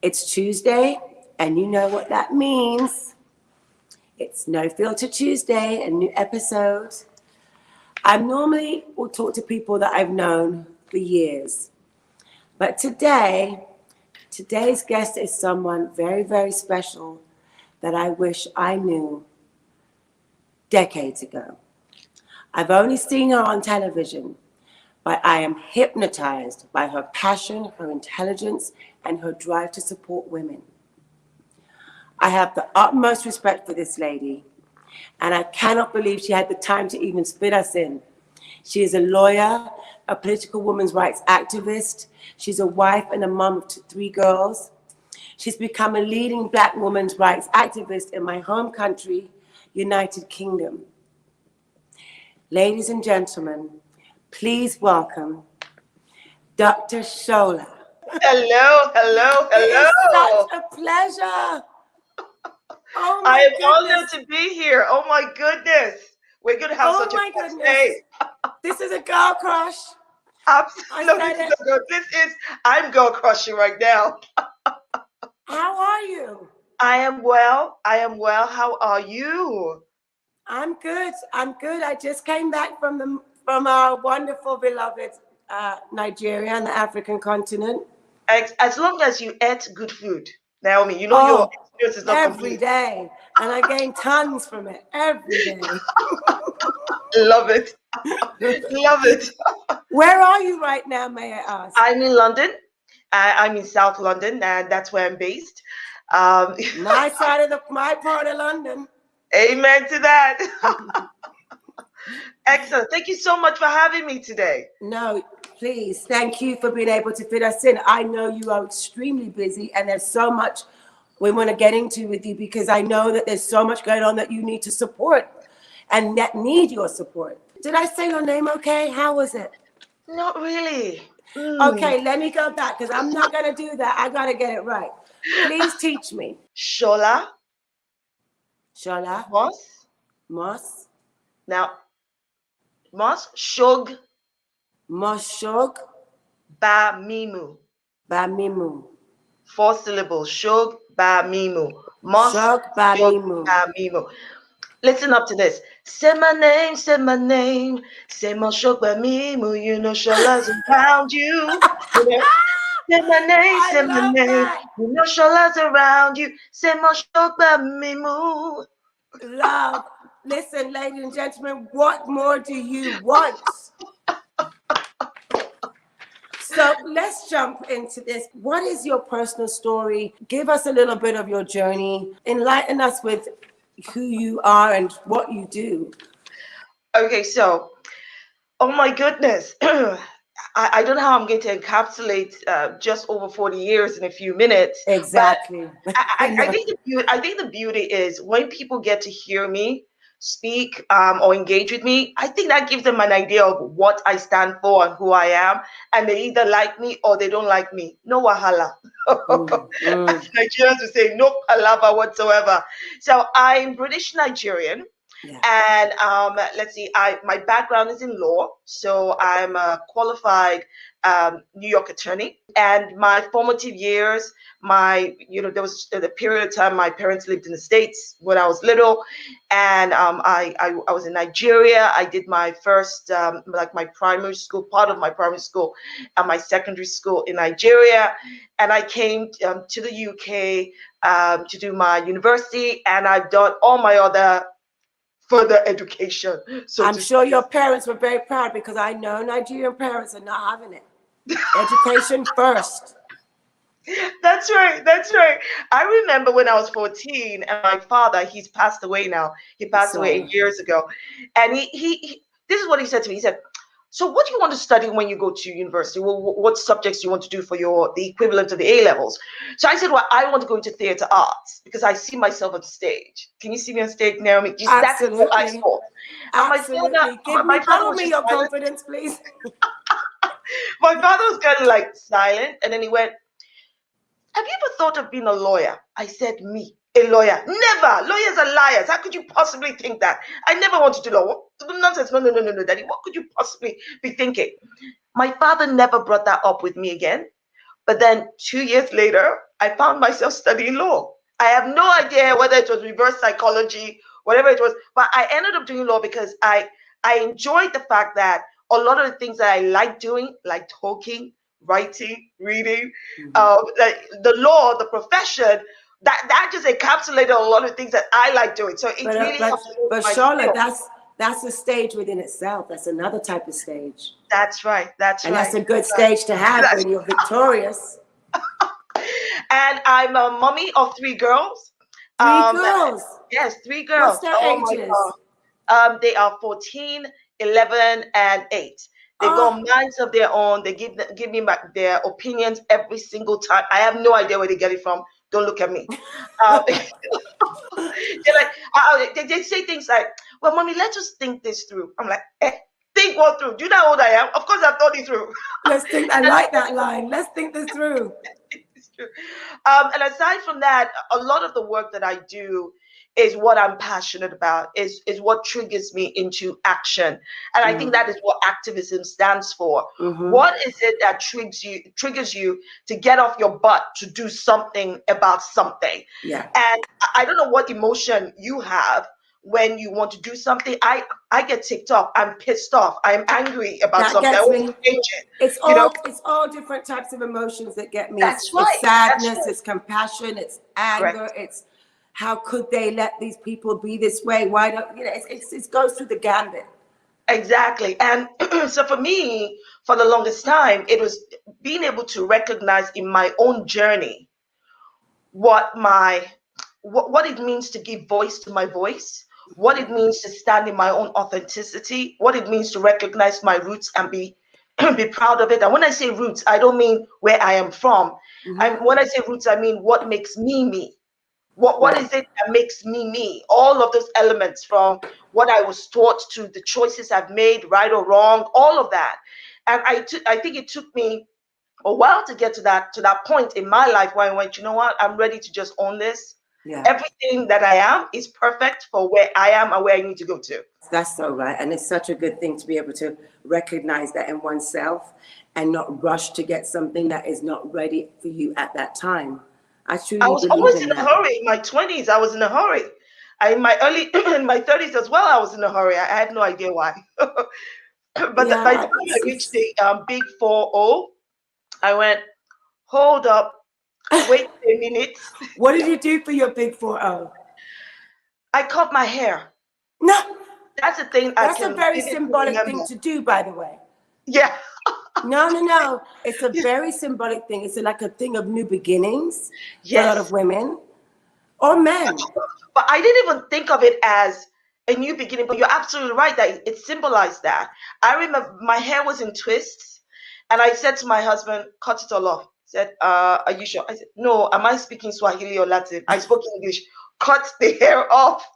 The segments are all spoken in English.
It's Tuesday, and you know what that means. It's No Filter Tuesday, a new episode. I normally will talk to people that I've known for years. But today's guest is someone very, very special that I wish I knew decades ago. I've only seen her on television, but I am hypnotized by her passion, her intelligence, and her drive to support women. I have the utmost respect for this lady, and I cannot believe she had the time to even spit us in. She is a lawyer, a political women's rights activist. She's a wife and a mom of 3 girls. She's become a leading Black women's rights activist in my home country, United Kingdom. Ladies and gentlemen, please welcome Dr. Shola. Hello, hello, hello. It's such a pleasure. Oh my I am goodness. honored to be here. Oh my goodness. We're going to have such a fun day. This is a girl crush. Absolutely. I'm girl crushing right now. How are you? I am well. How are you? I'm good. I just came back from our wonderful, beloved Nigeria and the African continent. As long as you ate good food, Naomi, you know your experience is not every complete. Day. And I gain tons from it every day. Love it. Love it. Where are you right now, may I ask? I'm in London. I'm in South London, and that's where I'm based. My part of London. Amen to that. Excellent. Thank you so much for having me today. No, please. Thank you for being able to fit us in. I know you are extremely busy, and there's so much we want to get into with you because I know that there's so much going on that you need to support and that need your support. Did I say your name okay? How was it? Not really. Okay, let me go back because I'm not going to do that. I got to get it right. Please teach me. Shola. Shola. Moss. Now, Moss. Shog. Moshog. Bamimu. 4 syllables. Shog. Bamimu. Moss. Shog. Bamimu. Listen up to this. Say my name, say my name. Say my Shog Bamimu. You know Shola's around you. Say my name, say my name. You know Shola's around you. Say my Shog Bamimu. Love. Listen, ladies and gentlemen, what more do you want? So let's jump into this. What is your personal story? Give us a little bit of your journey. Enlighten us with who you are and what you do. Okay, so, oh my goodness. I don't know how I'm going to encapsulate just over 40 years in a few minutes. Exactly. I think the beauty is when people get to hear me speak or engage with me, I think that gives them an idea of what I stand for and who I am. And they either like me or they don't like me. No wahala. As Nigerians would say, no palava whatsoever. So I'm British Nigerian. Yeah. And let's see, my background is in law, so I'm a qualified New York attorney. And my formative years, there was a period of time my parents lived in the States when I was little, and I was in Nigeria. I did my first my primary school, part of my primary school, and my secondary school in Nigeria, and I came to the UK to do my university, and I've done all my other further education. So I'm sure your parents were very proud because I know Nigerian parents are not having it. Education first. That's right. I remember when I was 14 and my father, he's passed away now. He passed away 8 years ago. And he this is what he said to me. He said, so what do you want to study when you go to university? Well, what subjects do you want to do for the equivalent of the A levels? So I said, well, I want to go into theater arts because I see myself on stage. Can you see me on stage, Naomi? Absolutely. That's what I saw. Absolutely. Follow me your confidence, please. My father was kind of like silent, and then he went, have you ever thought of being a lawyer? I said, me, a lawyer? Never. Lawyers are liars. How could you possibly think that? I never wanted to know. Nonsense. No, Daddy. What could you possibly be thinking? My father never brought that up with me again. But then 2 years later, I found myself studying law. I have no idea whether it was reverse psychology, whatever it was, but I ended up doing law because I enjoyed the fact that a lot of the things that I like doing, like talking, writing, reading, like the law, the profession, that just encapsulated a lot of things that I like doing. So it really helped me but with my Shola, skills. that's a stage within itself. That's another type of stage. That's right. That's And right. that's a good stage to have when you're victorious. And I'm a mommy of 3 girls. Three Um, girls. yes, 3 girls. What's their Oh my ages? God. They are 14, 11, and 8. They've got Oh, minds of their own. They give me their opinions every single time. I have no idea where they get it from. Don't look at me. They're like, they say things like, "Well, mommy, let's just think this through." I'm like, think what through? Do you know how old I am? Of course, I've thought it through. let's think. I like that line. Let's think this through. It's true. And aside from that, a lot of the work that I do is what I'm passionate about, is what triggers me into action. And I think that is what activism stands for. What is it that triggers you to get off your butt to do something about something? Yeah. And I don't know what emotion you have when you want to do something. I get ticked off. I'm pissed off. I'm angry about That something. I gets want me. to change it. It's You know, all different types of emotions that get me. that's right. It's sadness, That's right. it's compassion, it's Correct. anger, it's how could they let these people be this way? Why don't it goes through the gambit. Exactly. And so for me, for the longest time, it was being able to recognize in my own journey what it means to give voice to my voice, what it means to stand in my own authenticity, what it means to recognize my roots and be be proud of it. And when I say roots, I don't mean where I am from. And when I say roots, I mean what makes me me. What is it that makes me me? All of those elements, from what I was taught to the choices I've made, right or wrong, all of that. And I think it took me a while to get to that point in my life where I went, you know what, I'm ready to just own this. Yeah. Everything that I am is perfect for where I am and where I need to go to. That's so right. And it's such a good thing to be able to recognize that in oneself and not rush to get something that is not ready for you at that time. I I truly was believe always in in a that. hurry. In my 20s, I was in a hurry. In my in my 30s as well, I was in a hurry. I had no idea why. But by the time Yeah, I reached the big 4-0, I went, hold up, wait a minute. What did you do for your big 4-0? I cut my hair. No, That's the thing I that's a can very vividly symbolic thing remember. to do, by the way. Yeah. No. It's a very symbolic thing. It's like a thing of new beginnings for a lot of Yes. women or men. But I didn't even think of it as a new beginning. But you're absolutely right that it symbolized that. I remember my hair was in twists, and I said to my husband, "Cut it all off." He said, "Are you sure?" I said, "No. Am I speaking Swahili or Latin? I spoke English. Cut the hair off."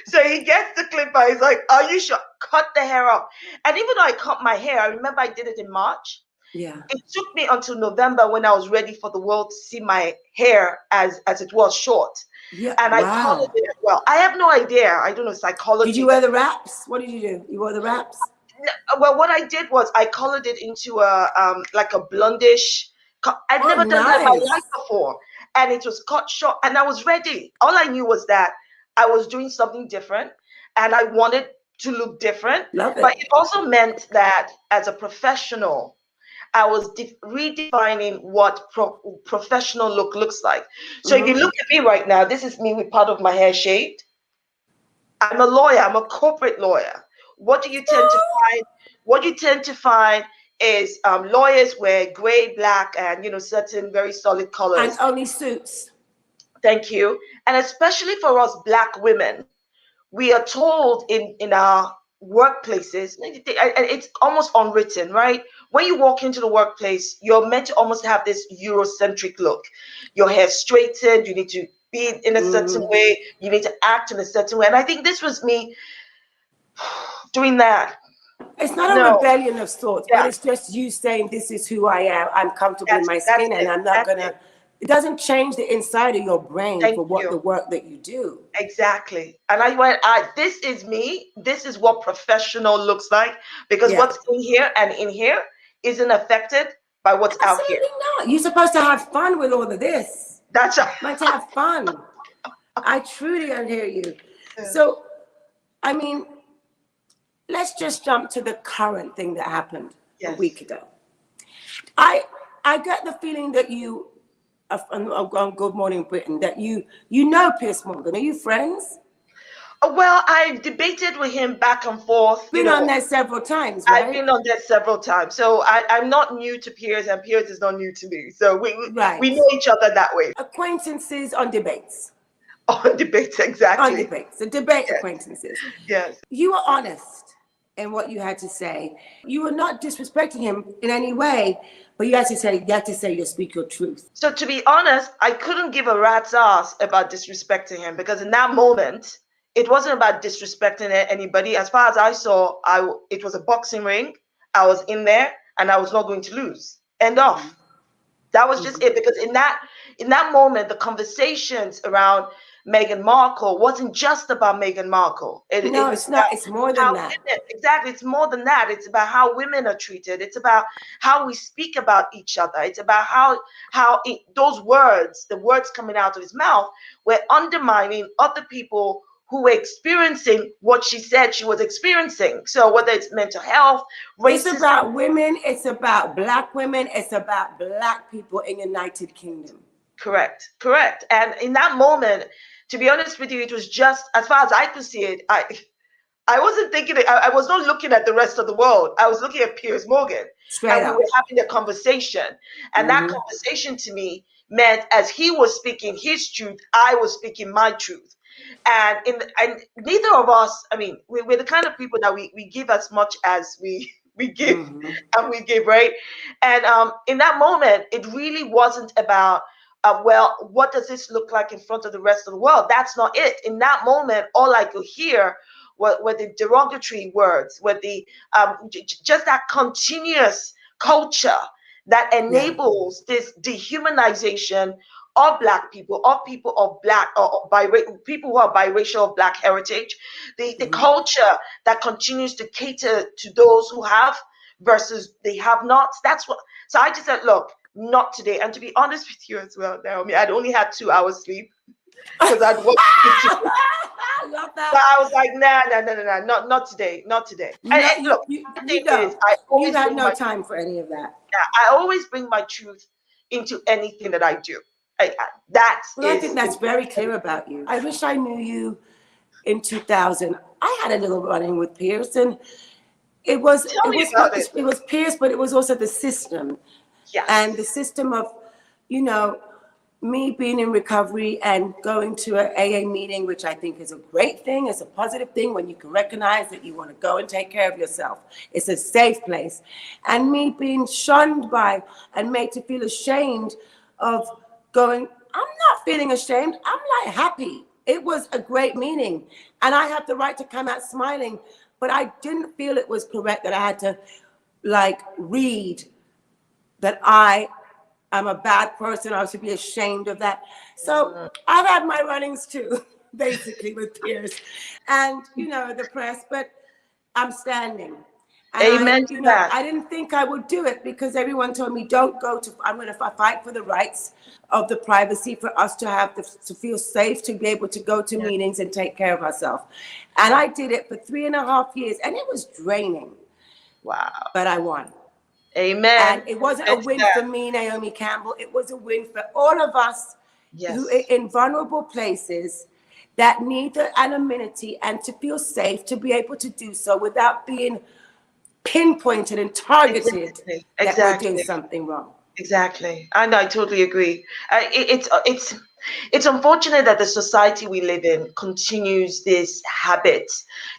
So he gets the clipper. He's like, "Are you sure?" Cut the hair off. And even though I cut my hair, I remember I did it in March. Yeah. It took me until November when I was ready for the world to see my hair as it was short. Yeah. And I colored Wow. it as well. I have no idea. I don't know Did you psychology. wear the wraps? What did you do? You wore the wraps? Well, what I did was I colored it into a like a blondish. I'd Oh, never done that in my life nice. before, and it was cut short. And I was ready. All I knew was that I was doing something different, and I wanted to look different. Love But it. it also meant that as a professional, I was redefining what professional look looks like. So if you look at me right now, this is me with part of my hair shaved. I'm a lawyer. I'm a corporate lawyer. What do you tend to find? What you tend to find is lawyers wear gray, black, and certain very solid And colors. only suits. Thank you. And especially for us Black women, we are told in our workplaces, and it's almost unwritten, right? When you walk into the workplace, you're meant to almost have this Eurocentric look. Your hair straightened, you need to be in a certain way, you need to act in a certain way. And I think this was me doing that. It's not a No, rebellion of sorts, but yeah, it's just you saying, this is who I am. I'm comfortable in my that's skin and it. I'm not That's going it. to, it doesn't change the inside of your brain Thank for what you. the work that you do. Exactly. And I went, this is me. This is what professional looks like. Because Yeah. what's in here and in here isn't affected by what's out here. Absolutely not. You're supposed to have fun with all of this. That's a, Meant to have fun. I truly don't hear you. So, I mean, let's just jump to the current thing that happened a week ago. I get the feeling that you, on Good Morning Britain, that you know Piers Morgan. Are you friends? Well, I've debated with him back and forth. Been on there several times, right? I've been on there several times. So I'm not new to Piers, and Piers is not new to me. So we know each other that way. Acquaintances on debates. On debates, exactly. On debates. The debate acquaintances. Yes. You were honest in what you had to say. You were not disrespecting him in any way, but you had to say you speak your truth. So to be honest, I couldn't give a rat's ass about disrespecting him, because in that moment, it wasn't about disrespecting anybody. As far as I saw, it was a boxing ring. I was in there, and I was not going to lose. End off. That was just it. Because in that moment, the conversations around Meghan Markle wasn't just about Meghan Markle. It's not. It's more than that. Exactly. It's more than that. It's about how women are treated. It's about how we speak about each other. It's about how those words, the words coming out of his mouth, were undermining other people who were experiencing what she said she was experiencing. So whether it's mental health, racism. It's about women. It's about Black women. It's about Black people in the United Kingdom. Correct. And in that moment, to be honest with you, it was just, as far as I could see it, I wasn't thinking, I was not looking at the rest of the world. I was looking at Piers Morgan. Straight up. We were having a conversation. And that conversation to me meant, as he was speaking his truth, I was speaking my truth. And neither of us, I mean, we're the kind of people that we give as much as we give, and we give, right? And in that moment, it really wasn't about, well, what does this look like in front of the rest of the world? That's not it. In that moment, all I could hear were the derogatory words, were the just that continuous culture that enables this dehumanization of Black people, of people of Black, or people who are biracial of Black heritage, the culture that continues to cater to those who have versus they have not. That's what. So I just said, look, not today. And to be honest with you as well, Naomi, I'd only had 2 hours sleep because I'd watched it. I love that. But I was like, nah, not today. And look, you had no time for any of that. I always bring my truth into anything that I do. I think that's very clear about you. I wish I knew you in 2000. I had a little run-in with Piers, and it was Piers, but it was also the system. Yes. And the system of, me being in recovery and going to an AA meeting, which I think is a great thing. It's a positive thing when you can recognize that you want to go and take care of yourself. It's a safe place. And me being shunned by and made to feel ashamed of going, I'm not feeling ashamed. I'm like happy. It was a great meeting. And I have the right to come out smiling. But I didn't feel it was correct that I had to read that I am a bad person. I should be ashamed of that. So I've had my runnings too, basically with Piers and, the press, but I'm standing. And Amen to that. I didn't think I would do it because everyone told me, I'm going to fight for the rights of the privacy for us to to feel safe, to be able to go to meetings and take care of ourselves. And I did it for 3.5 years and it was draining. Wow. But I won. Amen. And it wasn't a win for me, Naomi Campbell. It was a win for all of us who are in vulnerable places that need the anonymity and to feel safe to be able to do so without being pinpointed and targeted that we're doing something wrong. Exactly. I know. I totally agree. It's unfortunate that the society we live in continues this habit.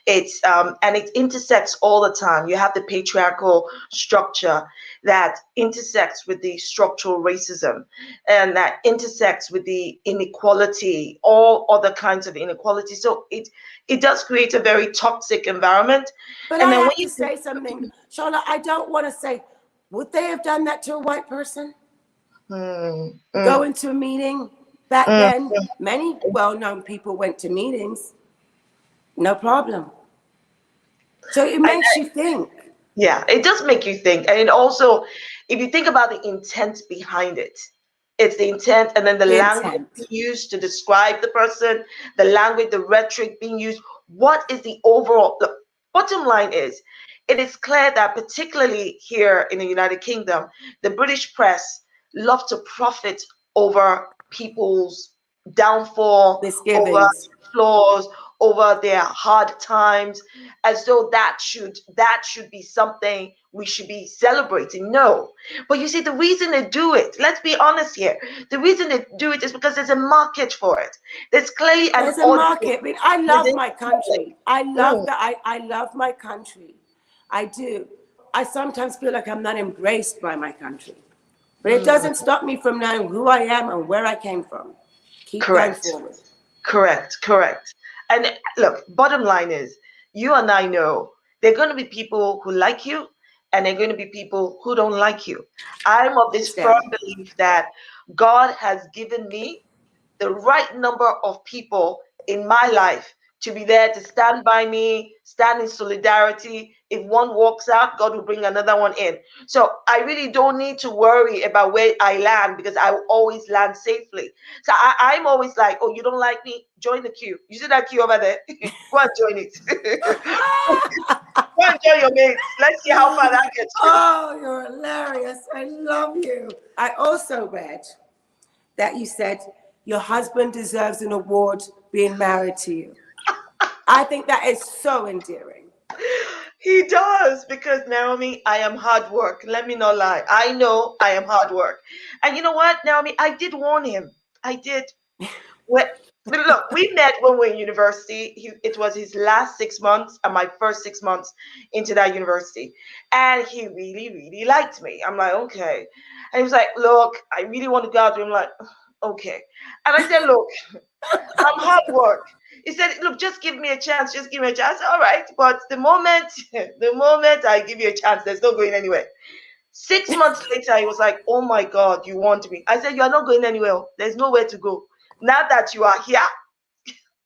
And it intersects all the time. You have the patriarchal structure that intersects with the structural racism, and that intersects with the inequality, all other kinds of inequality. So it does create a very toxic environment. But I have to say something, Shola. I don't want to say, would they have done that to a white person? Go into a meeting back then. Many well-known people went to meetings. No problem. So it makes you think. Yeah, it does make you think. And it also if you think about the intent behind it, it's the intent, and then the The language intent. used to describe the person, the language, the rhetoric being used. What is the overall? The bottom line is, it is clear that particularly here in the United Kingdom, the British press love to profit over people's downfall, over Misgivings. flaws, over their hard times, as though that should be something we should be celebrating. No. But you see, the reason they do it, let's be honest here, the reason they do it is because there's a market for it. There's clearly an There's a audience market. I mean, I love within my the public. country. I love Mm, that. I love my country. I do. I sometimes feel like I'm not embraced by my country. But it mm, doesn't stop me from knowing who I am and where I came from. Keep going correct. forward. Correct. And look, bottom line is, you and I know there are going to be people who like you, and there are going to be people who don't like you. I'm of this firm Understand? belief that God has given me the right number of people in my life to be there to stand by me, stand in solidarity. If one walks out, God will bring another one in. So I really don't need to worry about where I land, because I will always land safely. So I'm always like, oh, you don't like me? Join the queue. You see that queue over there? Go and join it. Go and join your mates. Let's see how far that gets you. Oh, you're hilarious. I love you. I also read that you said your husband deserves an award being married to you. I think that is so endearing. He does, because Naomi, I am hard work. Let me not lie. I know I am hard work. And you know what, Naomi, I did warn him. I did. Well, look, we met when we were in university. It was his last 6 months and my first 6 months into that university. And he really, really liked me. I'm like, okay. And he was like, look, I really want to go out with him. I'm like, okay. And I said, look, I'm hard work. He said, look, just give me a chance. Just give me a chance. All right. But the moment, the moment I give you a chance, there's no going anywhere. 6 months later, he was like, oh my God, you want me? I said, you are not going anywhere. There's nowhere to go. Now that you are here.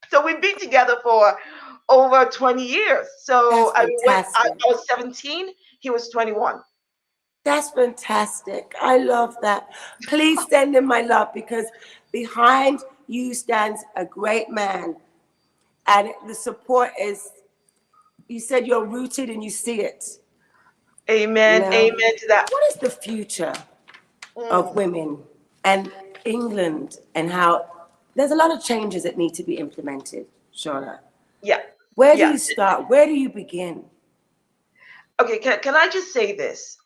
So we've been together for over 20 years. So That's I mean, when I fantastic. was 17, he was 21. That's fantastic. I love that. Please send him my love, because behind you stands a great man. And the support is, you said you're rooted and you see it. You Amen. know, Amen to that. what is the future of Mm, women and England, and how there's a lot of changes that need to be implemented, Shola? yeah. Where do Yeah. you start? Where do you begin? Okay. Can I just say this?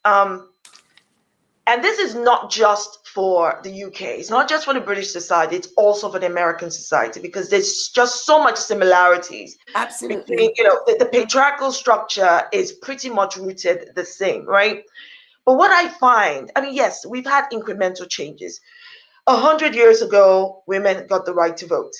And this is not just for the UK. It's not just for the British society. It's also for the American society, because there's just so much similarities between, Absolutely. the patriarchal structure is pretty much rooted the same, right? But what I find, I mean, yes, we've had incremental changes. 100 years ago, women got the right to vote.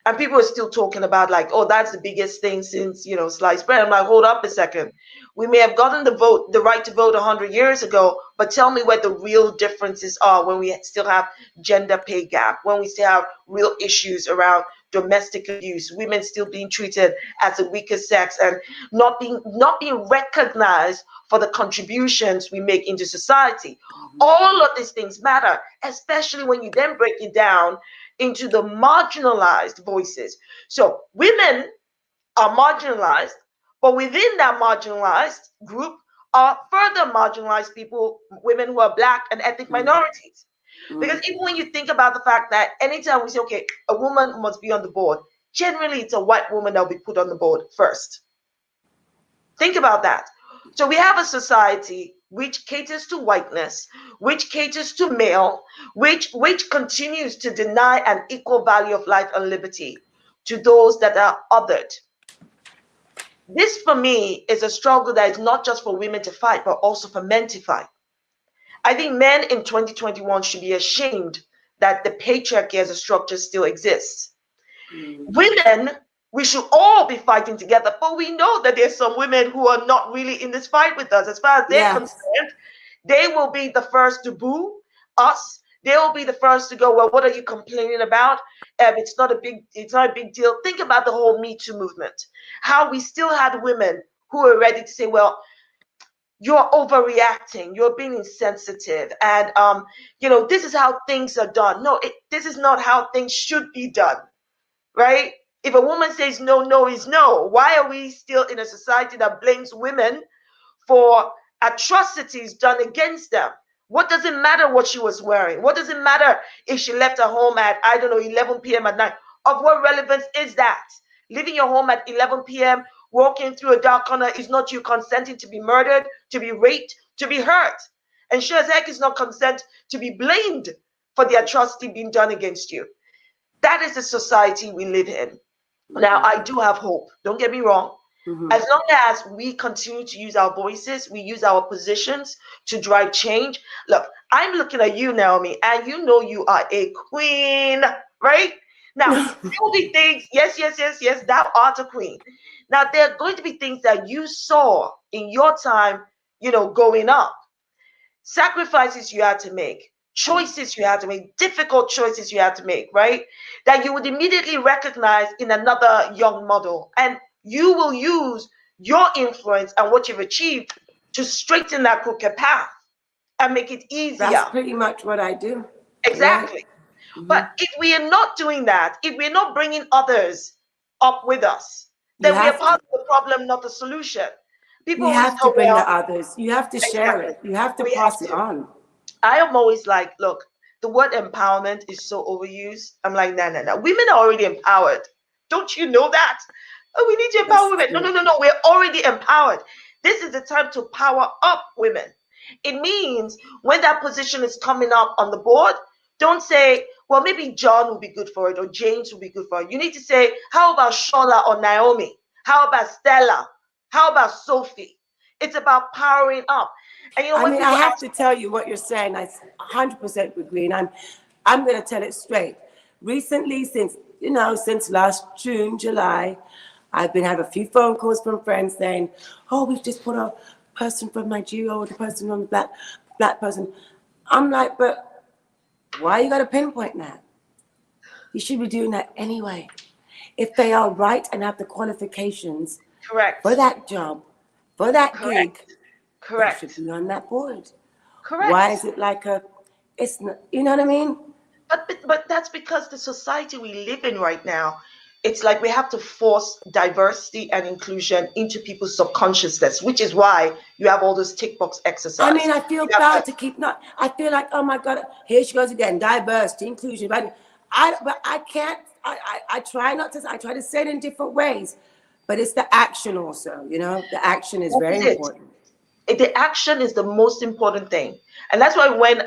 And people are still talking about, like, oh, that's the biggest thing since, sliced bread. I'm like, hold up a second. We may have gotten the right to vote 100 years ago, but tell me where the real differences are, when we still have gender pay gap, when we still have real issues around domestic abuse, women still being treated as a weaker sex, and not being recognized for the contributions we make into society. All of these things matter, especially when you then break it down into the marginalized voices. So women are marginalized, but within that marginalized group are further marginalized people, women who are Black and ethnic Mm, minorities. Because mm. even when you think about the fact that anytime we say, okay, a woman must be on the board, generally it's a white woman that will be put on the board first. Think about that. So we have a society which caters to whiteness, which caters to male, which continues to deny an equal value of life and liberty to those that are othered. This for me is a struggle that is not just for women to fight, but also for men to fight. I think men in 2021 should be ashamed that the patriarchy as a structure still exists. Women, we should all be fighting together, but we know that there's some women who are not really in this fight with us. As far as they're Yes, concerned, they will be the first to boo us. They will be the first to go, well, what are you complaining about? It's not a big deal. Think about the whole Me Too movement. How we still had women who were ready to say, well, you're overreacting, you're being insensitive, and this is how things are done. No, this is not how things should be done, right? If a woman says no, no is no. Why are we still in a society that blames women for atrocities done against them? What does it matter what she was wearing? What does it matter if she left her home at, I don't know, 11 p.m. at night? Of what relevance is that? Leaving your home at 11 p.m., walking through a dark corner is not you consenting to be murdered, to be raped, to be hurt. And sure as heck is not consent to be blamed for the atrocity being done against you. That is the society we live in. Now, I do have hope. Don't get me wrong. As long as we continue to use our voices, we use our positions to drive change. Look, I'm looking at you, Naomi, and you know you are a queen, right? Now, there will be things, yes, thou art a queen. Now, there are going to be things that you saw in your time, going up. Sacrifices you had to make, choices you had to make, difficult choices you had to make, right? That you would immediately recognize in another young model. And you will use your influence and what you've achieved to straighten that crooked path and make it easier. That's pretty much what I do. Exactly. Right? But if we are not doing that, if we're not bringing others up with us, then we are part of the problem, not the solution. People you always have to bring the others. You have to share it. You have to pass it on. I am always like, look, the word empowerment is so overused. I'm like, no. Women are already empowered. Don't you know that? Oh, we need to empower women. No. We're already empowered. This is the time to power up women. It means when that position is coming up on the board, don't say, well, maybe John will be good for it or James will be good for it. You need to say, how about Shola or Naomi? How about Stella? How about Sophie? It's about powering up. And I have to tell you what you're saying. I 100% agree, and I'm going to tell it straight. Recently, since last June, July, I've been having a few phone calls from friends saying, "Oh, we've just put a person from Nigeria or the person on the black person." I'm like, but why you got to pinpoint that? You should be doing that anyway. If they are right and have the qualifications for that job, for that gig. Correct. They should be on that board. Correct. Why is it like it's not, you know what I mean? But that's because the society we live in right now, it's like we have to force diversity and inclusion into people's subconsciousness, which is why you have all those tick box exercises. I mean, I feel bad to keep I feel like, oh my God, here she goes again, diversity, inclusion. But I can't, I try I try to say it in different ways, but it's the action also, the action is very important. The action is the most important thing. And that's why when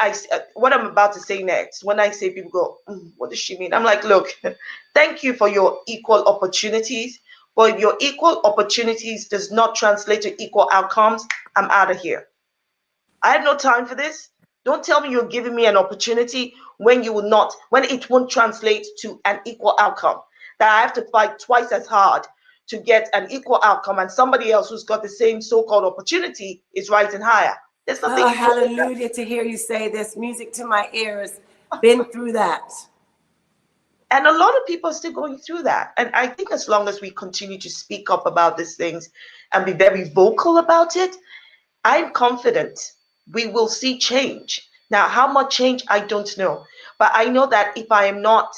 what I'm about to say next, when I say people go, what does she mean? I'm like, look, thank you for your equal opportunities, but your equal opportunities does not translate to equal outcomes. I'm out of here. I have no time for this. Don't tell me you're giving me an opportunity when it won't translate to an equal outcome. That I have to fight twice as hard to get an equal outcome, and somebody else who's got the same so-called opportunity is rising higher. There's nothing. Oh, hallelujah to hear you say this. Music to my ears. Been through that. And a lot of people are still going through that. And I think as long as we continue to speak up about these things and be very vocal about it, I'm confident we will see change. Now, how much change, I don't know. But I know that if I'm not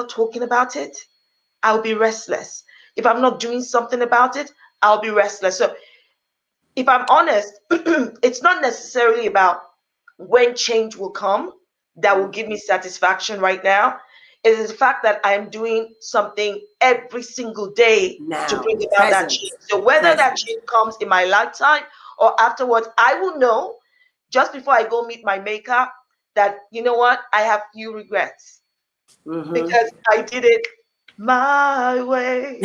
talking about it, I'll be restless. If I'm not doing something about it, I'll be restless. So if I'm honest, it's not necessarily about when change will come that will give me satisfaction right now. It is the fact that I'm doing something every single day to bring about that change. So whether that change comes in my lifetime or afterwards, I will know just before I go meet my maker that, you know what, I have few regrets because I did it my way.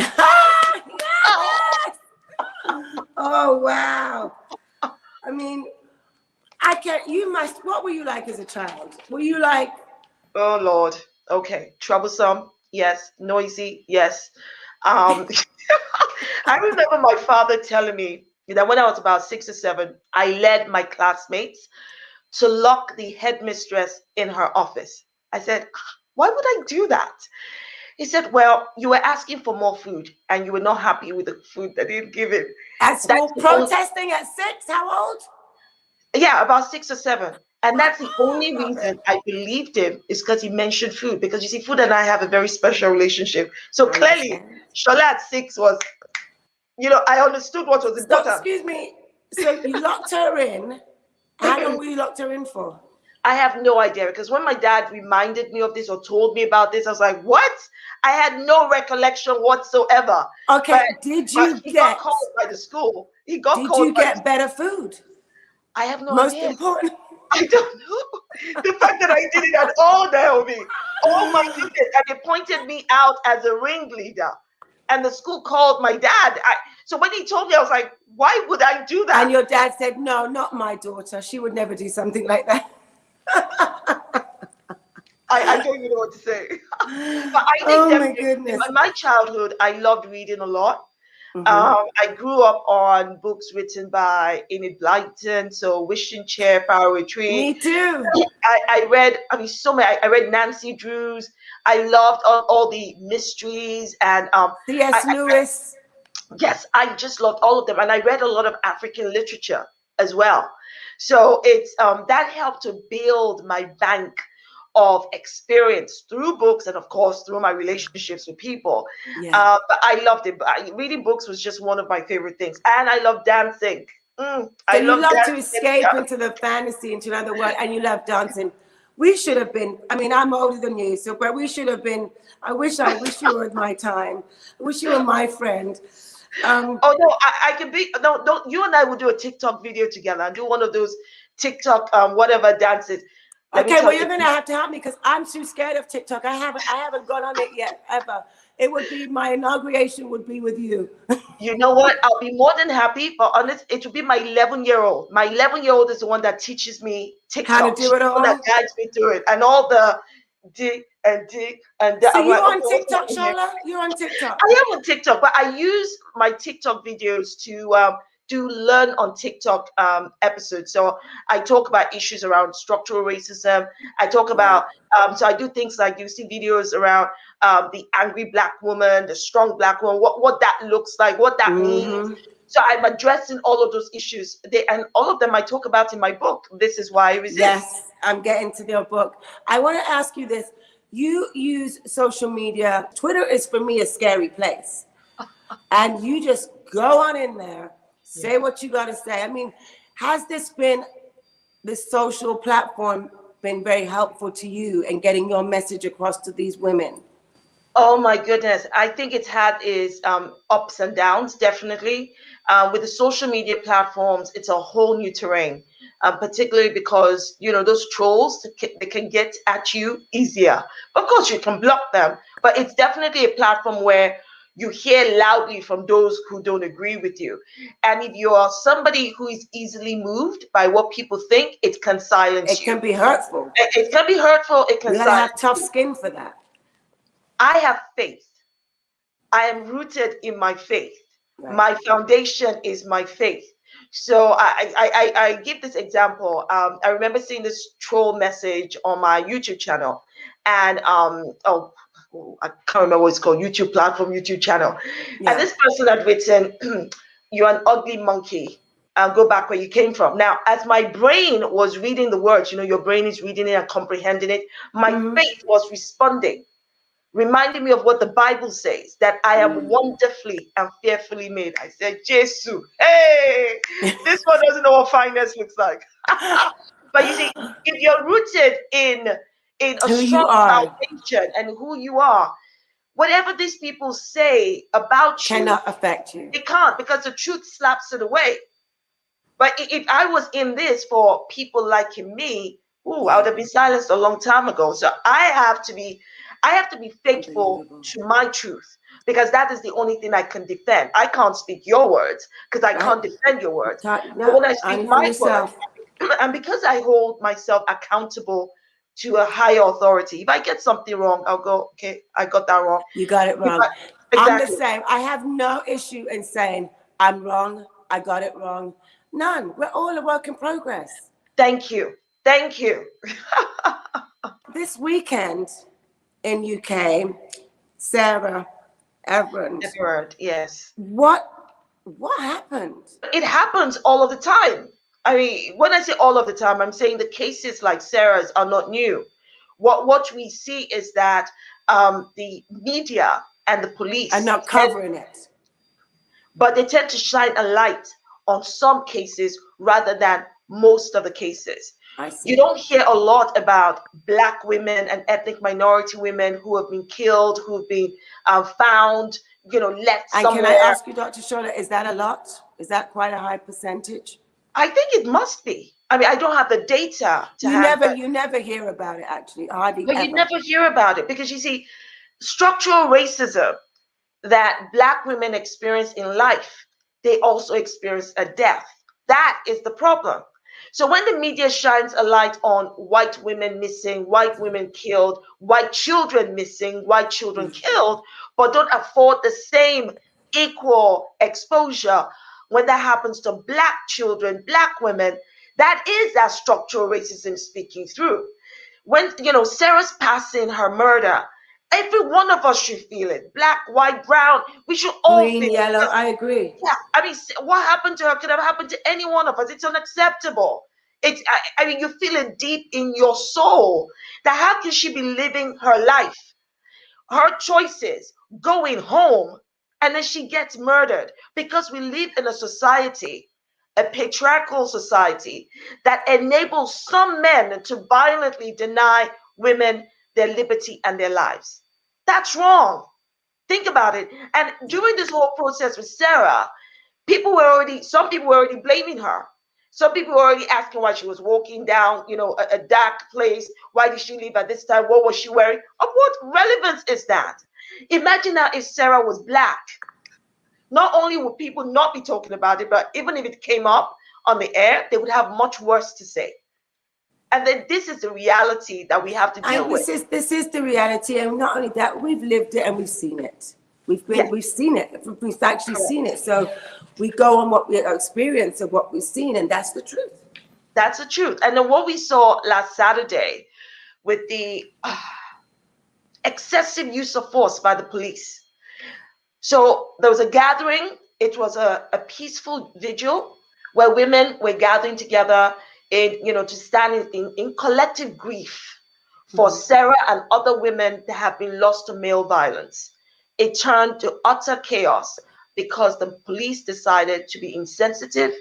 Oh, wow. I mean, what were you like as a child? Were you like? Oh, Lord. Okay. Troublesome. Yes. Noisy. Yes. I remember my father telling me that when I was about 6 or 7, I led my classmates to lock the headmistress in her office. I said, why would I do that? He said, well, you were asking for more food and you were not happy with the food that he given. At school, That's the only, protesting at 6? How old? yeah, about 6 or 7. And that's the only Love reason it. I believed him, is because he mentioned food. Because you see, food and I have a very special relationship. So I clearly, understand. Shola at 6 was, I understood what was So, important. excuse me. So you locked her in. How long were you locked her in for? I have no idea, because when my dad reminded me of this or told me about this, I was like, what? I had no recollection whatsoever. Okay, But he got called by the school. He got did called you by get better food? I have no Most idea. important. I don't know. The fact that I did it at all, Naomi. Oh my goodness. And they pointed me out as a ringleader. And the school called my dad. So when he told me, I was like, why would I do that? And your dad said, no, not my daughter. She would never do something like that. I don't even know what to say. But I think Oh my definitely goodness. in my childhood, I loved reading a lot. Mm-hmm. I grew up on books written by Enid Blyton, so Wishing Chair, Power Retreat. Me too. I read, I mean, so many. I read Nancy Drew's. I loved all the mysteries and C.S. Lewis. yes, I just loved all of them, and I read a lot of African literature as well. So it's that helped to build my bank of experience through books and of course through my relationships with people. Yeah. But I loved it. Reading books was just one of my favorite things, and I love dancing. So I you love love to dancing. escape into the fantasy, into another world, and you love dancing. We should have been, I mean, I'm older than you, so but we should have been, I wish you were my time. I wish you were my friend. Oh no, I can be no, don't you and I will do a TikTok video together and do one of those TikTok whatever dances. Let me Okay, tell well, you, you're gonna have to help me because I'm too scared of TikTok. I haven't gone on it yet, ever. It would be, my inauguration would be with you. you know what? I'll be more than happy, but honest, it will be my 11-year-old. My 11-year-old is the one that teaches me How to TikTok. She's do it the one that all. guides me through it, and all the dig and that. So I'm like, you're okay, on what's TikTok, happening here? Shola? You're on TikTok. I am on TikTok, but I use my TikTok videos to do learn on TikTok episodes. So I talk about issues around structural racism. I talk Right. about so I do things like you see videos around the angry black woman, the strong black woman, what that looks like, what that means. Mm-hmm. So I'm addressing all of those issues. And all of them I talk about in my book. This is why I resist. Yes, I'm getting to your book. I want to ask you this. You use social media. Twitter is for me a scary place. And you just go on in there, say what you got to say. I mean, has this social platform been very helpful to you in getting your message across to these women? Oh my goodness. I think it's had its ups and downs, definitely. With the social media platforms, it's a whole new terrain, particularly because, those trolls, they can get at you easier. Of course, you can block them, but it's definitely a platform where you hear loudly from those who don't agree with you. And if you're somebody who is easily moved by what people think, it can silence It you. can be hurtful. It can be hurtful, it can You got to silence have tough you. skin for that. I have faith. I am rooted in my faith. Right. My foundation is my faith. So I give this example. I remember seeing this troll message on my YouTube channel, and I can't remember what it's called, YouTube platform, YouTube channel, and Yeah. this person had written, "You're an ugly monkey. Go back where you came from." Now, as my brain was reading the words, your brain is reading it and comprehending it. My Mm-hmm. faith was responding, reminding me of what the Bible says, that I am wonderfully and fearfully made. I said, Jesus, hey, this one doesn't know what fineness looks like. But you see, if you're rooted in a Who you strong are foundation and who you are, whatever these people say about you, cannot affect you. it can't, because the truth slaps it away. But if I was in this for people like me, I would have been silenced a long time ago. So I have to be faithful Unbelievable. to my truth, because that is the only thing I can defend. I can't speak your words because I Right? can't defend your words. But No, when I speak only for my words, yourself. and because I hold myself accountable to a higher authority, if I get something wrong, I'll go, okay, I got that wrong. You got it wrong. I'm the Exactly. same. I have no issue in saying I'm wrong. I got it wrong. None. We're all a work in progress. Thank you. Thank you. This weekend in UK, Sarah, Everard. Everard, yes. What happened? It happens all of the time. I mean, when I say all of the time, I'm saying the cases like Sarah's are not new. What we see is that the media and the police I'm not covering it. but they tend to shine a light on some cases rather than most of the cases. I see. You don't hear a lot about Black women and ethnic minority women who have been killed, who've been found, left And somewhere. can I ask you, Dr. Shola, is that a lot? Is that quite a high percentage? I think it must be. I mean, I don't have the data to hand, You never hear about it, actually, hardly but ever. you never hear about it because you see, structural racism that Black women experience in life, they also experience a death. That is the problem. So when the media shines a light on white women missing, white women killed, white children missing, white children killed, but don't afford the same equal exposure when that happens to Black children, Black women, that is that structural racism speaking through. When, Sarah's passing, her murder, every one of us should feel it. Black, white, brown, we should all Green, feel yellow, it. I agree. Yeah, I mean, what happened to her could have happened to any one of us. It's unacceptable. I mean, you feel it deep in your soul that how can she be living her life, her choices, going home, and then she gets murdered because we live in a society, a patriarchal society that enables some men to violently deny women their liberty and their lives. That's wrong. Think about it. And during this whole process with Sarah, some people were already blaming her. Some people were already asking why she was walking down, a dark place. Why did she leave at this time? What was she wearing? Of what relevance is that? Imagine now if Sarah was Black. Not only would people not be talking about it, but even if it came up on the air, they would have much worse to say. And then this is the reality that we have to deal And with. this is the reality, and not only that, we've lived it and we've seen it. We've seen it. We've actually seen it. So we go on what we experience of what we've seen, and that's the truth. That's the truth. And then what we saw last Saturday with the excessive use of force by the police. So there was a gathering. It was a peaceful vigil where women were gathering together to stand in collective grief for Sarah and other women that have been lost to male violence. It turned to utter chaos because the police decided to be insensitive.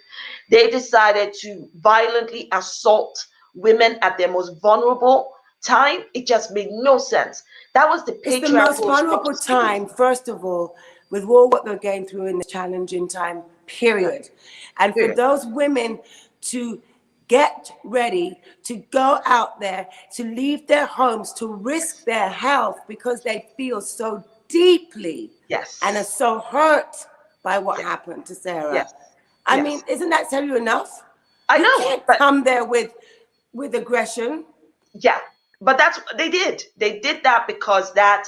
They decided to violently assault women at their most vulnerable time. It just made no sense. That was the patriarchal. It's the most vulnerable time, first of all, with all what they're going through in this challenging time, period. And for those women to get ready to go out there, to leave their homes, to risk their health because they feel so deeply and are so hurt by what happened to Sarah. I mean, isn't that tell you enough? I know. You can't come there with aggression. Yeah, but that's what they did. They did that because that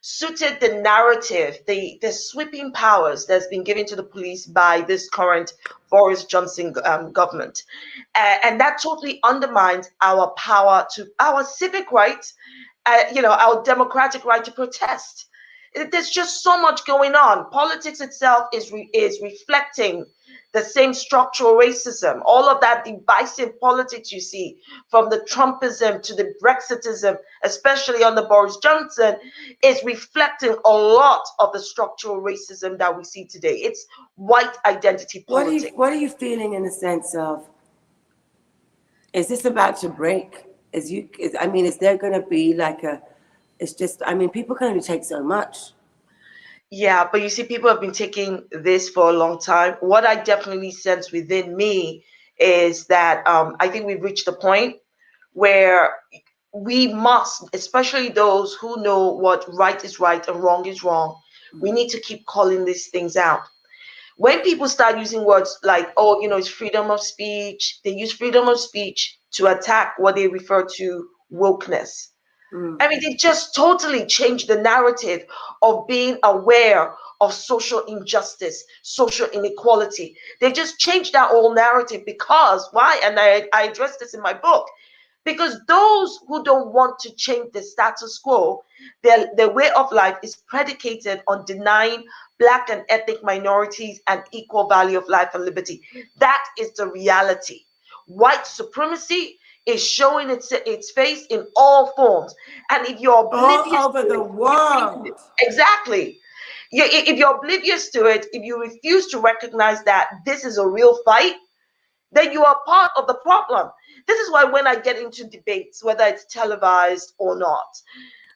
suited the narrative, the sweeping powers that's been given to the police by this current Boris Johnson government. And that totally undermines our power to our civic rights, our democratic right to protest. There's just so much going on. Politics itself is reflecting the same structural racism, all of that divisive politics you see, from the Trumpism to the Brexitism, especially under Boris Johnson, is reflecting a lot of the structural racism that we see today. It's white identity politics. What are you feeling in the sense of, is this about to break? Is there going to be like people can only take so much. Yeah, but you see, people have been taking this for a long time. What I definitely sense within me is that I think we've reached a point where we must, especially those who know what right is right and wrong is wrong, we need to keep calling these things out. When people start using words like, it's freedom of speech, they use freedom of speech to attack what they refer to wokeness. I mean, they just totally changed the narrative of being aware of social injustice, social inequality. They just changed that whole narrative because, why? And I addressed this in my book. Because those who don't want to change the status quo, their way of life is predicated on denying Black and ethnic minorities an equal value of life and liberty. That is the reality. White supremacy is showing its face in all forms. And if you're oblivious all over the world. Exactly. If you're oblivious to it, if you refuse to recognize that this is a real fight, then you are part of the problem. This is why when I get into debates, whether it's televised or not,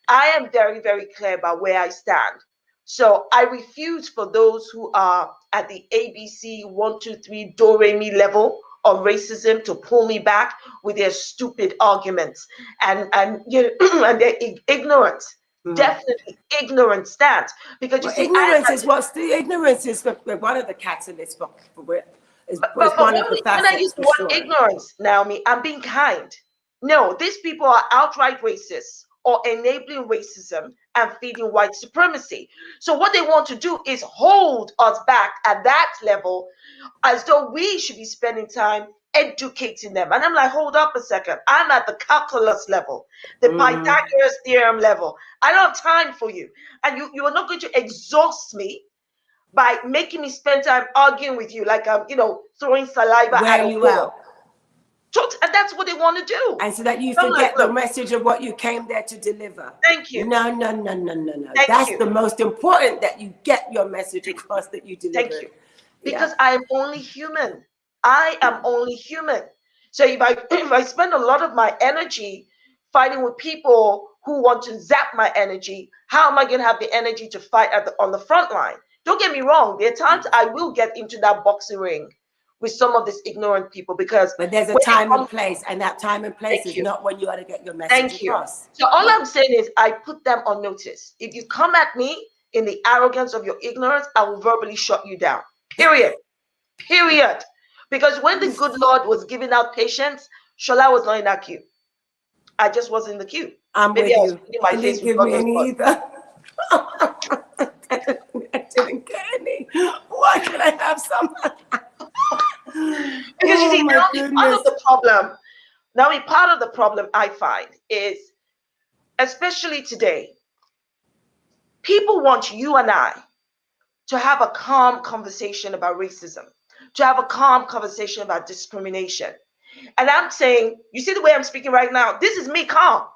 I am very, very clear about where I stand. So I refuse for those who are at the ABC 1, 2, 3 do re mi level of racism to pull me back with their stupid arguments and you know, and their ignorance. Definitely ignorant stance, because you see, ignorance is one of the catalysts for but one of the when I use facets the for word sure. ignorance, Naomi, I'm being kind. No, these people are outright racist or enabling racism and feeding white supremacy. So what they want to do is hold us back at that level, as though we should be spending time educating them. And I'm like, hold up a second. I'm at the calculus level, the Pythagoras theorem level. I don't have time for you. And you are not going to exhaust me by making me spend time arguing with you, like I'm, throwing saliva at a wall. And that's what they want to do. And so that you forget the message of what you came there to deliver. Thank you. No. That's the most important, that you get your message across, that you deliver. Thank you. Because I am only human. I am only human. So if I spend a lot of my energy fighting with people who want to zap my energy, how am I going to have the energy to fight on the front line? Don't get me wrong. There are times I will get into that boxing ring with some of these ignorant people, but there's a time and place, and that time and place is not when you ought to get your message across. So all I'm saying is I put them on notice. If you come at me in the arrogance of your ignorance, I will verbally shut you down. Period. Because when the good Lord was giving out patience, Shola was not in that queue. I just was in the queue. Maybe I was putting my face with God either. I didn't get any. Why can I have some? Because you see, now part of the problem I find is, especially today, people want you and I to have a calm conversation about racism, to have a calm conversation about discrimination. And I'm saying, you see the way I'm speaking right now, this is me calm.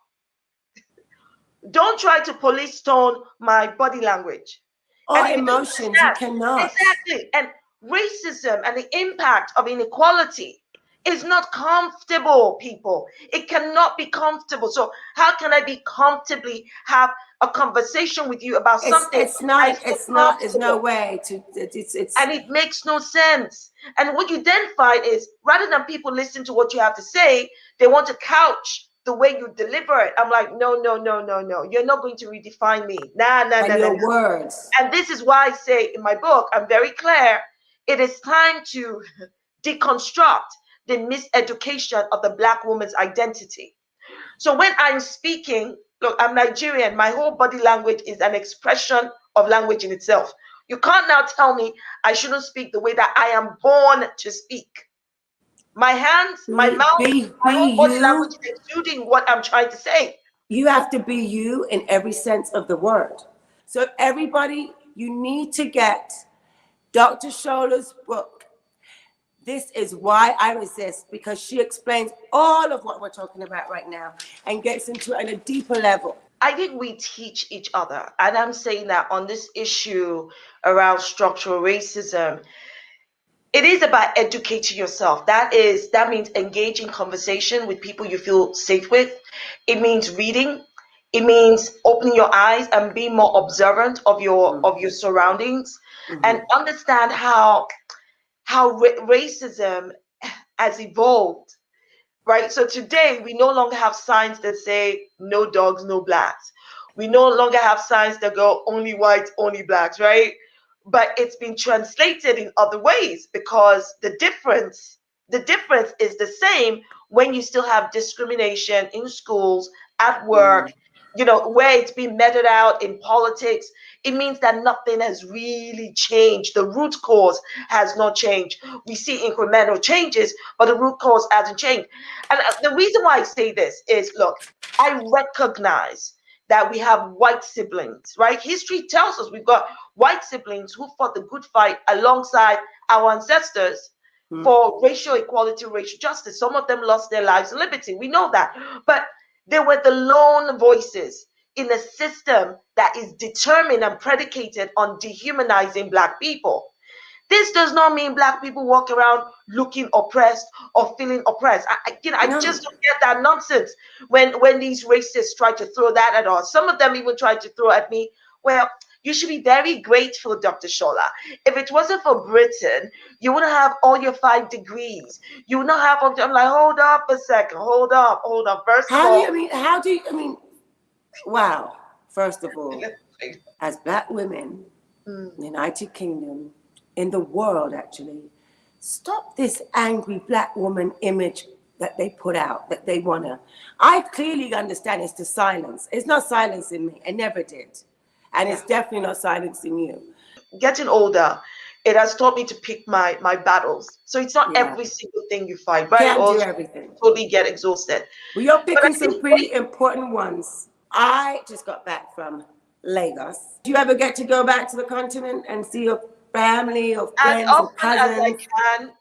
Don't try to police tone my body language. Or emotions, you cannot. Exactly. And racism and the impact of inequality is not comfortable, people. It cannot be comfortable. So how can I be comfortably have a conversation with you about something? There's no way to, and it makes no sense. And what you then find is, rather than people listen to what you have to say, they want to couch the way you deliver it. I'm like, no. You're not going to redefine me. Nah. Words. And this is why I say in my book, I'm very clear. It is time to deconstruct the miseducation of the Black woman's identity. So when I'm speaking, look, I'm Nigerian. My whole body language is an expression of language in itself. You can't now tell me I shouldn't speak the way that I am born to speak. My hands, my mouth, my whole body language is exuding what I'm trying to say. You have to be you in every sense of the word. So everybody, you need to get Dr. Shola's book. This is why I resist, because she explains all of what we're talking about right now and gets into it on a deeper level. I think we teach each other. And I'm saying that on this issue around structural racism, it is about educating yourself. That means engaging conversation with people you feel safe with. It means reading. It means opening your eyes and being more observant of your surroundings, and understand how racism has evolved. Right? So today we no longer have signs that say no dogs, no blacks. We no longer have signs that go only whites, only blacks, right? But it's been translated in other ways, because the difference is the same when you still have discrimination in schools, at work, where it's been meted out in politics, it means that nothing has really changed. The root cause has not changed. We see incremental changes, but the root cause hasn't changed. And the reason why I say this is, look, I recognize that we have white siblings, right? History tells us we've got white siblings who fought the good fight alongside our ancestors for racial equality, racial justice. Some of them lost their lives and liberty. We know that. But they were the lone voices in a system that is determined and predicated on dehumanizing Black people. This does not mean Black people walk around looking oppressed or feeling oppressed. I just don't get that nonsense when these racists try to throw that at us. Some of them even try to throw at me, well, you should be very grateful, Dr. Shola. If it wasn't for Britain, you wouldn't have all your 5 degrees. You would not have. I'm like, hold up a second, hold up. First of all, wow. First of all, as Black women in the United Kingdom, in the world actually, stop this angry Black woman image that they put out, that they wanna. I clearly understand it's to silence. It's not silencing me. It never did. And it's definitely not silencing you. Getting older, it has taught me to pick my battles. So it's not every single thing you fight, right? Can't do everything. Totally get exhausted. Well, you're picking some pretty important ones. I just got back from Lagos. Do you ever get to go back to the continent and see your family or friends or cousins?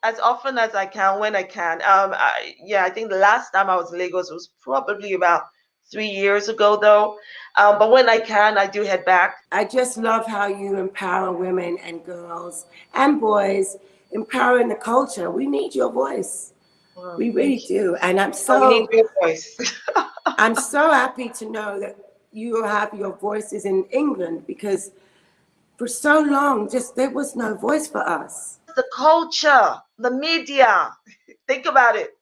As often as I can, when I can. I think the last time I was in Lagos was probably about 3 years ago, though. But when I can, I do head back. I just love how you empower women and girls and boys, empowering the culture. We need your voice. We really do. And I'm so we need your voice. I'm so happy to know that you have your voices in England, because for so long, there was no voice for us. The culture, the media, think about it.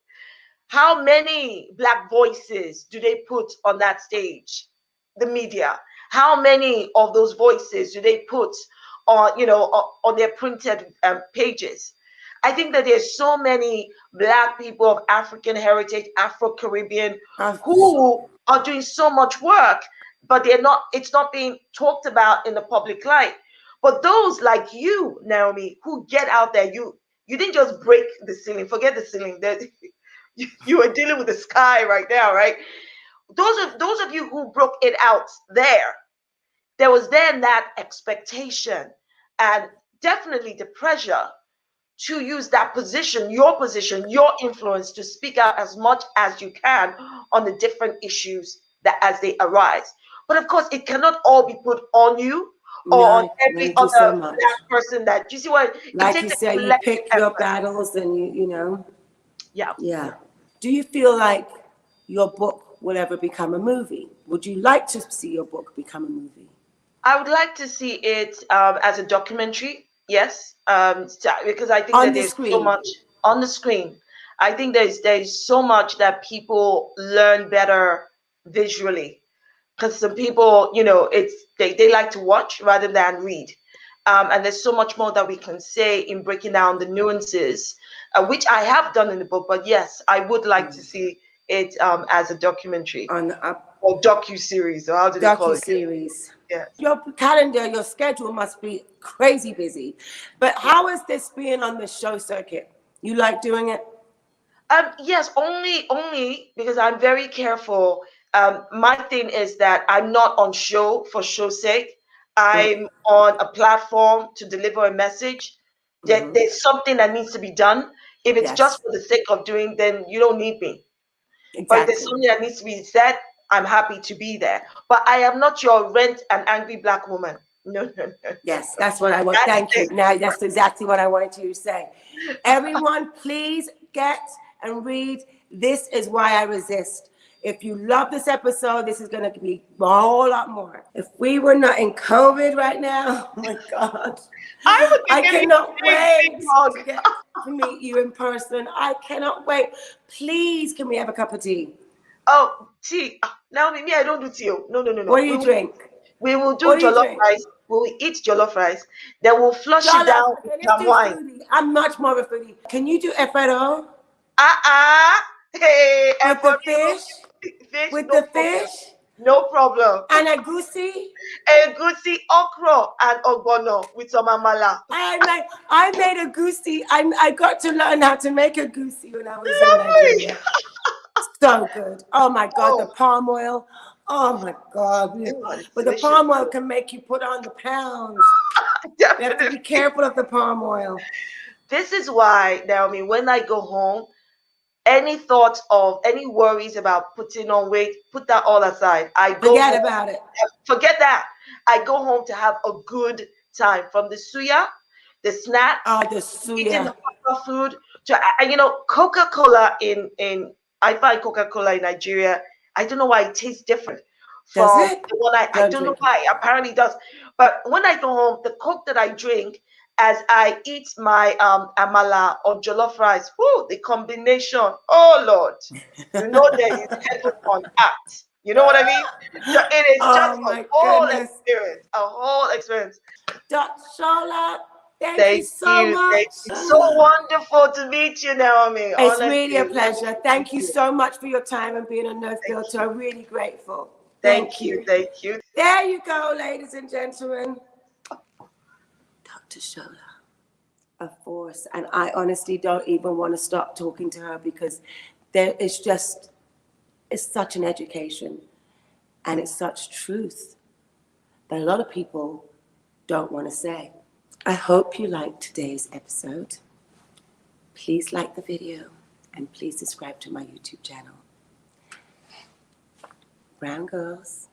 How many Black voices do they put on that stage? The media. How many of those voices do they put on their printed pages? I think that there's so many Black people of African heritage, Afro-Caribbean, who are doing so much work, but it's not being talked about in the public light. But those like you, Naomi, who get out there, you didn't just break the ceiling. Forget the ceiling. You are dealing with the sky right now, right? Those of you who broke it out there was then that expectation and definitely the pressure to use that position, your influence, to speak out as much as you can on the different issues that as they arise. But of course, it cannot all be put on you or on every other Black person. That you see what? Like you said, you pick your battles, and you know. Yeah. Do you feel like your book will ever become a movie? Would you like to see your book become a movie? I would like to see it as a documentary. Yes, because I think that there's so much on the screen. I think there's so much that people learn better visually, because some people, they like to watch rather than read. And there's so much more that we can say in breaking down the nuances, which I have done in the book. But yes, I would like to see it as a documentary or docu-series, or how do they call it? Docu-series. Yes. Your calendar, your schedule must be crazy busy. But how is this being on the show circuit? You like doing it? Yes, only because I'm very careful. My thing is that I'm not on show for show's sake. I'm on a platform to deliver a message. There's something that needs to be done. If it's just for the sake of doing, then you don't need me. Exactly. But if there's something that needs to be said, I'm happy to be there. But I am not your rent and angry Black woman. No. Yes, that's what I want. Thank you. Now, that's exactly what I wanted you to say. Everyone, please get and read This Is Why I Resist. If you love this episode, this is going to be a whole lot more. If we were not in COVID right now, oh my God, I cannot wait to get to meet you in person. I cannot wait. Please, can we have a cup of tea? Oh, tea. Naomi, me, I don't do tea. No. What do you drink? We will do jollof rice. We will eat jollof rice. Then we'll flush it down with some wine. Foodie. I'm much more of a foodie. Can you do Everard? Hey, with the fish? With the fish? No problem. And a goosey. Egusi, okra, and ogbono with some amala. I made a goosey. I got to learn how to make a goosey when I was in Lovely. Nigeria. So good. Oh my God, the Oh, palm oil. Oh my God. oh, it's But the delicious. palm oil can make you put on the pounds. You have to be Definitely. careful of the palm oil. This is why, Naomi, when I go home, any thoughts of any worries about putting on weight, put that all aside. I go Forget home, about it. forget that. I go home to have a good time from the suya, the snacks, Oh, the eating the suya. proper food. To, Coca-Cola in I find Coca-Cola in Nigeria. I don't know why it tastes different Does from it? the one I Don't don't know drink it. why. Apparently it does. But when I go home, the Coke that I drink as I eat my amala or jollof rice, whoo, the combination. Oh Lord, there is heaven on earth. You know what I mean? So it is Oh just a my whole goodness. experience, a whole experience. Dr. Shola, thank you Thank so you. Thank much. you. So wonderful to meet you, Naomi. It's really a Honestly, really, pleasure. Thank thank you you. so much for your time and being on No Thank Filter. you. I'm really grateful. Thank Thank you. you. Thank you. There you go, ladies and gentlemen. Dr. Shola, a force. And I honestly don't even want to stop talking to her because it's such an education and it's such truth that a lot of people don't want to say. I hope you liked today's episode. Please like the video and please subscribe to my YouTube channel. Brown Girls.